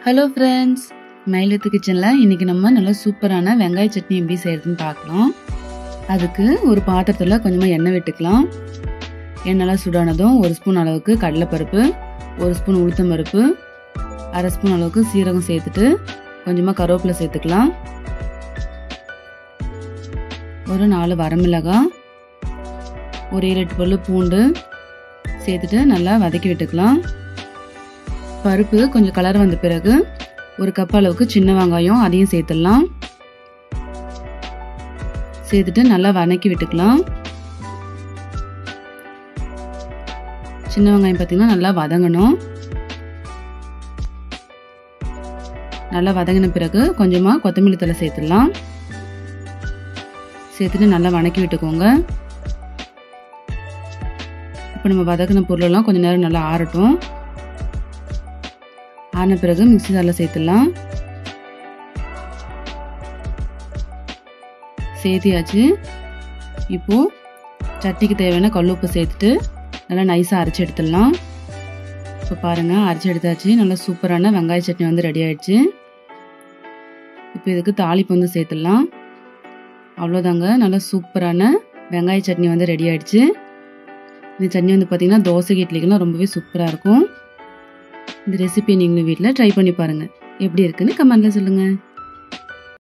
Hello friends, மயிலத்து கிச்சனில் இன்றைக்கி நம்ம நல்லா சூப்பரான வெங்காய சட்னி எப்படி செய்கிறதுன்னு பார்க்கலாம். அதுக்கு ஒரு பாத்திரத்தில் கொஞ்சமாக எண்ணெய் விட்டுக்கலாம். எண்ணெய்லாம் சூடானதும் 1 ஸ்பூன் அளவுக்கு கடலைப்பருப்பு, 1 ஸ்பூன் உளுத்தம் பருப்பு, 1/2 ஸ்பூன் அளவுக்கு சீரகம் சேர்த்துட்டு கொஞ்சமாக கருவேப்பிலை சேர்த்துக்கலாம். ஒரு 4 வரமிளகாய், ஒரு 7-8 பல்லு பூண்டு சேர்த்துட்டு நல்லா வதக்கி விட்டுக்கலாம். பருப்பு கொஞ்சம் கலர் வந்த பிறகு 1 கப் அளவுக்கு சின்ன வெங்காயம் அதையும் சேர்த்துடலாம். சேர்த்துட்டு நல்லா வதக்கி விட்டுக்கலாம். சின்ன வெங்காயம் பார்த்தீங்கன்னா நல்லா வதங்கணும். நல்லா வதங்கின பிறகு கொஞ்சமாக கொத்தமல்லி தழை சேர்த்துடலாம். சேர்த்துட்டு நல்லா வதக்கி விட்டுக்கோங்க. இப்போ நம்ம வதக்கின பொருளெல்லாம் கொஞ்சம் நேரம் நல்லா ஆறட்டும். ஆன பிறகு மிக்ஸி ஜாரில் சேர்த்துடலாம். சேர்த்தியாச்சு. இப்போது சட்னிக்கு தேவையான கல்லுப்பு சேர்த்துட்டு நல்லா நைஸாக அரைச்சி எடுத்துடலாம். இப்போ பாருங்கள், அரைச்சி எடுத்தாச்சு. நல்லா சூப்பரான வெங்காய சட்னி வந்து ரெடி ஆயிடுச்சு. இப்போ இதுக்கு தாளிப்பு வந்து சேர்த்துடலாம். அவ்வளோதாங்க, நல்லா சூப்பரான வெங்காய சட்னி வந்து ரெடி ஆயிடுச்சு. இந்த சட்னி வந்து பார்த்திங்கன்னா தோசை இட்லிக்கெல்லாம் ரொம்பவே சூப்பராக இருக்கும். இந்த ரெசிபி நீங்களும் வீட்டில் ட்ரை பண்ணி பாருங்கள். எப்படி இருக்குன்னு கமெண்ட்டில் சொல்லுங்கள்.